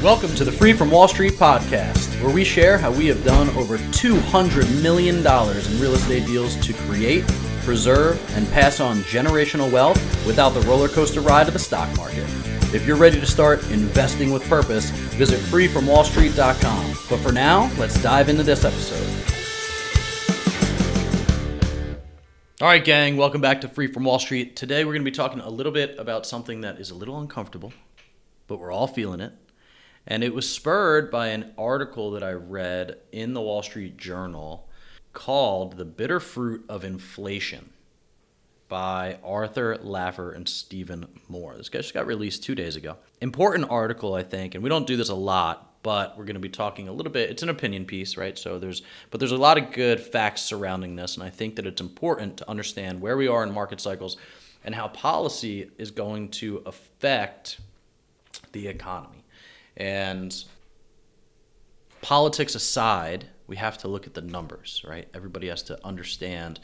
Welcome to the Free from Wall Street podcast, where we share how we have done over $200 million in real estate deals to create, preserve, and pass on generational wealth without the roller coaster ride of the stock market. If you're ready to start investing with purpose, visit freefromwallstreet.com. But for now, let's dive into this episode. All right, gang, welcome back to Free from Wall Street. Today, we're going to be talking a little bit about something that is a little uncomfortable, but we're all feeling it. And it was spurred by an article that I read in the Wall Street Journal called The Bitter Fruit of Inflation by Arthur Laffer and Stephen Moore. This guy just got released 2 days ago. Important article, I think, and we don't do this a lot, but we're going to be talking a little bit. It's an opinion piece, right? There's a lot of good facts surrounding this, and I think that it's important to understand where we are in market cycles and how policy is going to affect the economy. And politics aside, we have to look at the numbers, right? Everybody has to understand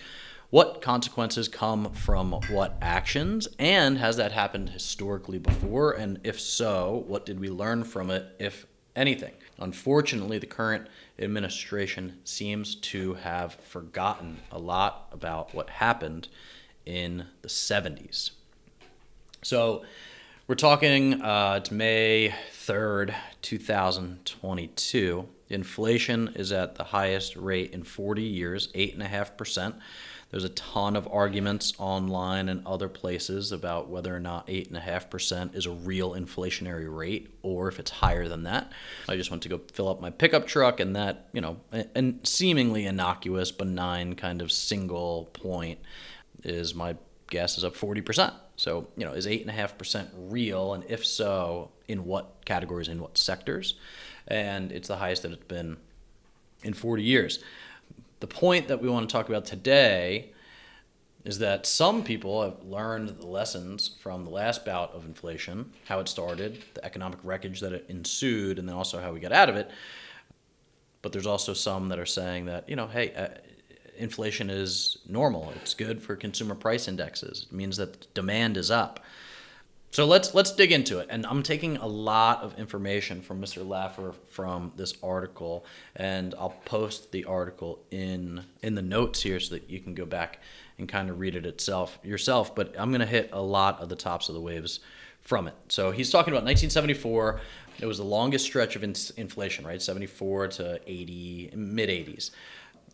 what consequences come from what actions, and has that happened historically before? And if so, what did we learn from it, if anything? Unfortunately, the current administration seems to have forgotten a lot about what happened in the 70s. So we're talking, it's May 3rd, 2022. Inflation is at the highest rate in 40 years, 8.5%. There's a ton of arguments online and other places about whether or not 8.5% is a real inflationary rate or if it's higher than that. I just went to go fill up my pickup truck, and that, and seemingly innocuous, benign kind of single point is, my guess is up 40%. So, is 8.5% real? And if so, in what categories, in what sectors? And it's the highest that it's been in 40 years. The point that we want to talk about today is that some people have learned the lessons from the last bout of inflation, how it started, the economic wreckage that it ensued, and then also how we got out of it. But there's also some that are saying that, inflation is normal. It's good for consumer price indexes. It means that demand is up. So let's dig into it. And I'm taking a lot of information from Mr. Laffer from this article, and I'll post the article in the notes here so that you can go back and kind of read it yourself. But I'm going to hit a lot of the tops of the waves from it. So he's talking about 1974. It was the longest stretch of inflation, right? 74 to 80, mid 80s.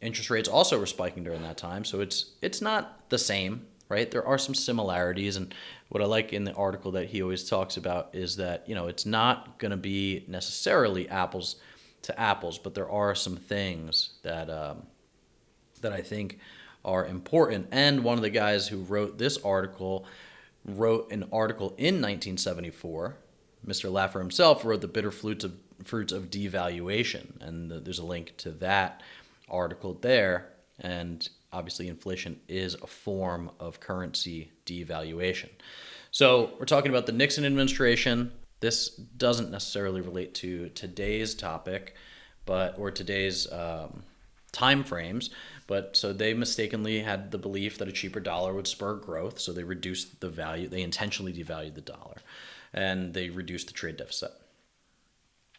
Interest rates also were spiking during that time, so it's not the same, right? There are some similarities, and what I like in the article that he always talks about is that, it's not going to be necessarily apples to apples, but there are some things that I think are important. And one of the guys who wrote this article wrote an article in 1974. Mr. Laffer himself wrote The Bitter Fruits of Devaluation, and there's a link to that article there. And obviously inflation is a form of currency devaluation. So we're talking about the Nixon administration. This doesn't necessarily relate to today's topic, or today's time frames, but so they mistakenly had the belief that a cheaper dollar would spur growth, so they reduced the value. They intentionally devalued the dollar, and they reduced the trade deficit.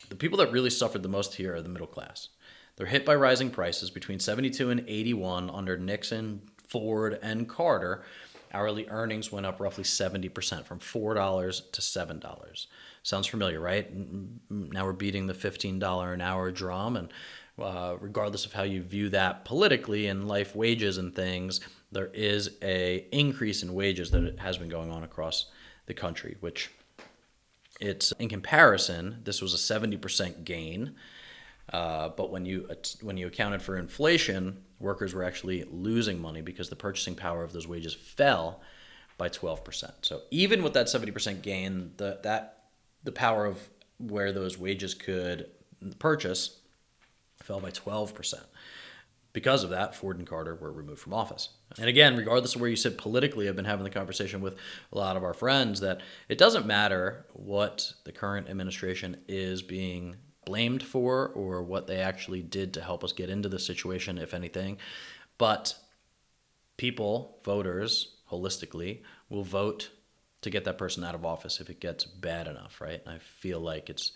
The people that really suffered the most here are the middle class. They're hit by rising prices. Between 72 and 81 under Nixon, Ford, and Carter, hourly earnings went up roughly 70%, from $4 to $7. Sounds familiar, right? Now we're beating the $15 an hour drum, and regardless of how you view that politically and life wages and things, there is a increase in wages that has been going on across the country, which it's, in comparison, this was a 70% gain. But when you accounted for inflation, workers were actually losing money because the purchasing power of those wages fell by 12%. So even with that 70% gain, the power of where those wages could purchase fell by 12%. Because of that, Ford and Carter were removed from office. And again, regardless of where you sit politically, I've been having the conversation with a lot of our friends that it doesn't matter what the current administration is being blamed for or what they actually did to help us get into this situation, if anything. But people, voters, holistically, will vote to get that person out of office if it gets bad enough, right? And I feel like it's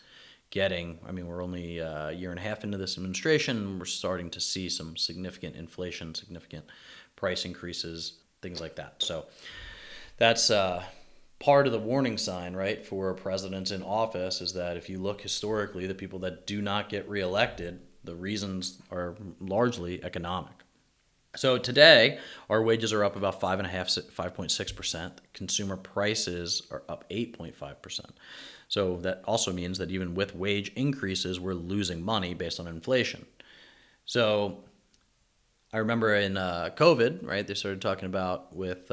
we're only a year and a half into this administration, and we're starting to see some significant inflation, significant price increases, things like that. So that's part of the warning sign, right, for presidents in office, is that if you look historically, the people that do not get reelected, the reasons are largely economic. So today, our wages are up about 5.6%. Consumer prices are up 8.5%. So that also means that even with wage increases, we're losing money based on inflation. So I remember in COVID, right, they started talking about with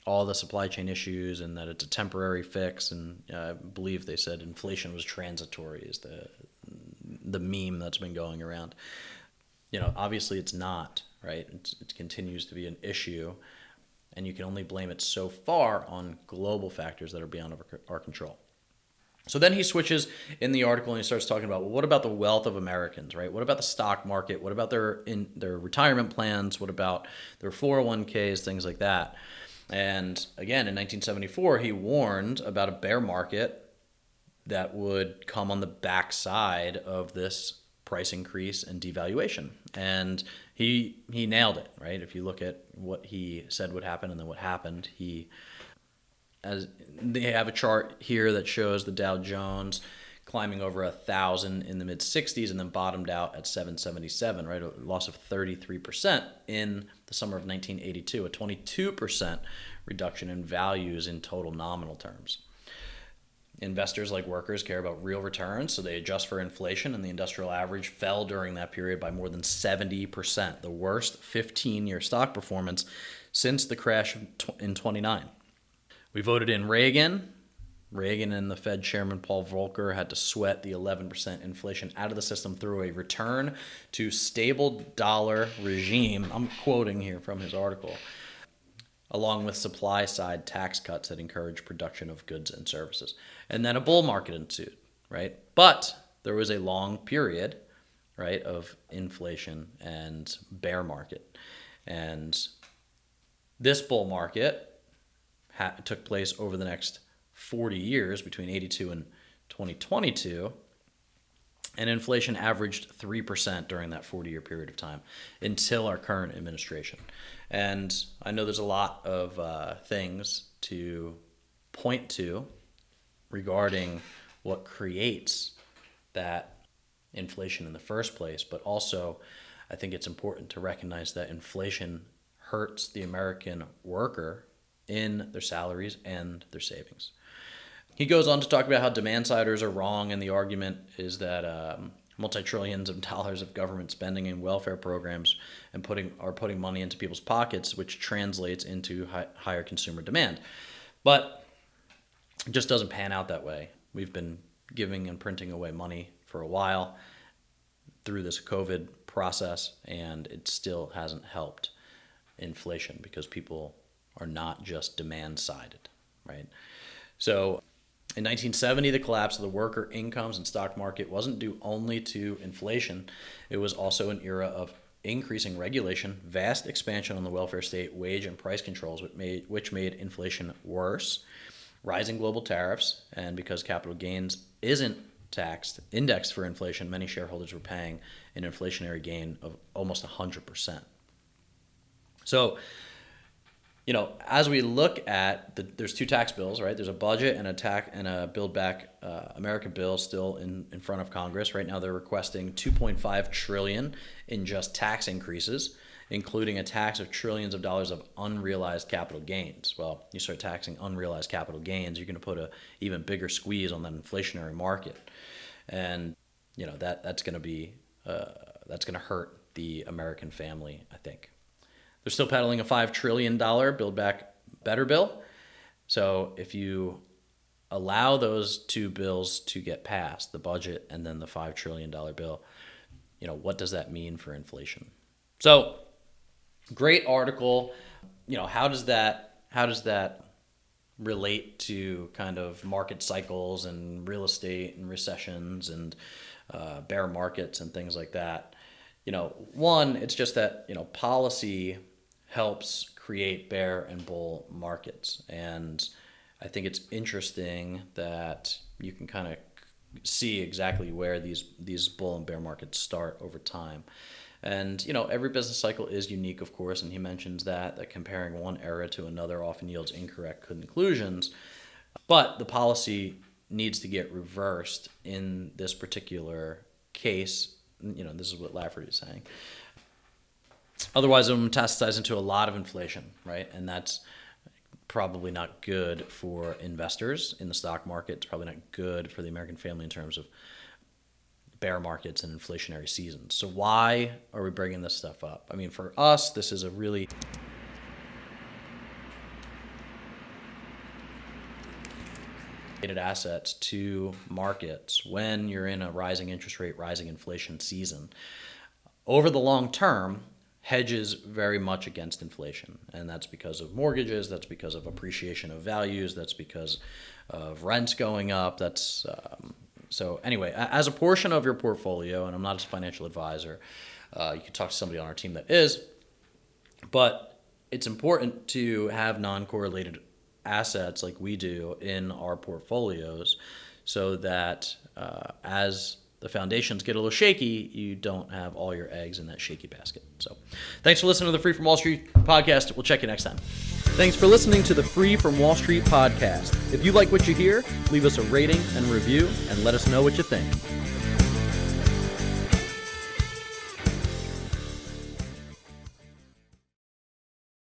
all the supply chain issues and that it's a temporary fix. And I believe they said inflation was transitory is the meme that's been going around. Obviously it's not, right? It continues to be an issue, and you can only blame it so far on global factors that are beyond our control. So then he switches in the article and he starts talking about, well, what about the wealth of Americans, right? What about the stock market? What about their retirement plans? What about their 401ks, things like that? And again, in 1974, he warned about a bear market that would come on the backside of this price increase and devaluation. And he nailed it, right? If you look at what he said would happen and then what happened, as they have a chart here that shows the Dow Jones climbing over 1,000 in the mid 60s and then bottomed out at 777, right? A loss of 33% in the summer of 1982, a 22% reduction in values in total nominal terms. Investors, like workers, care about real returns, so they adjust for inflation, and the industrial average fell during that period by more than 70%, the worst 15-year stock performance since the crash in 29. We voted in Reagan. Reagan and the Fed chairman Paul Volcker had to sweat the 11% inflation out of the system through a return to stable dollar regime. I'm quoting here from his article, along with supply side tax cuts that encourage production of goods and services. And then a bull market ensued, right? But there was a long period, right, of inflation and bear market. And this bull market took place over the next 40 years, between 82 and 2022, and inflation averaged 3% during that 40-year period of time until our current administration. And I know there's a lot of things to point to regarding what creates that inflation in the first place, but also I think it's important to recognize that inflation hurts the American worker in their salaries and their savings. He goes on to talk about how demand-siders are wrong, and the argument is that multi-trillions of dollars of government spending in welfare programs and putting money into people's pockets, which translates into higher consumer demand. But it just doesn't pan out that way. We've been giving and printing away money for a while through this COVID process, and it still hasn't helped inflation because people are not just demand-sided, right? So in 1970, the collapse of the worker incomes and stock market wasn't due only to inflation. It was also an era of increasing regulation, vast expansion on the welfare state, wage and price controls, which made inflation worse, rising global tariffs, and because capital gains isn't indexed for inflation, many shareholders were paying an inflationary gain of almost 100%. So, as we look at there's two tax bills, right? There's a budget and a Build Back America bill still in front of Congress. Right now they're requesting $2.5 trillion in just tax increases, including a tax of trillions of dollars of unrealized capital gains. Well, you start taxing unrealized capital gains, you're going to put an even bigger squeeze on that inflationary market. And, that's going to hurt the American family, I think. They're still peddling a $5 trillion Build Back Better bill. So if you allow those two bills to get passed, the budget and then the $5 trillion bill, what does that mean for inflation? So great article. How does that relate to kind of market cycles and real estate and recessions and bear markets and things like that? One, it's just that, policy helps create bear and bull markets. And I think it's interesting that you can kind of see exactly where these bull and bear markets start over time. And, every business cycle is unique, of course, and he mentions that comparing one era to another often yields incorrect conclusions. But the policy needs to get reversed in this particular case. This is what Lafferty is saying. Otherwise, it will metastasize into a lot of inflation, right? And that's probably not good for investors in the stock market. It's probably not good for the American family in terms of bear markets and inflationary seasons. So why are we bringing this stuff up? I mean, for us, this is a really assets to markets when you're in a rising interest rate, rising inflation season. Over the long term, hedges very much against inflation, and that's because of mortgages, that's because of appreciation of values, that's because of rents going up. So anyway, as a portion of your portfolio, and I'm not a financial advisor, you can talk to somebody on our team that is, but it's important to have non-correlated assets like we do in our portfolios so that as the foundations get a little shaky, you don't have all your eggs in that shaky basket. So thanks for listening to the Free from Wall Street podcast. We'll check you next time. Thanks for listening to the Free from Wall Street podcast. If you like what you hear, leave us a rating and review and let us know what you think.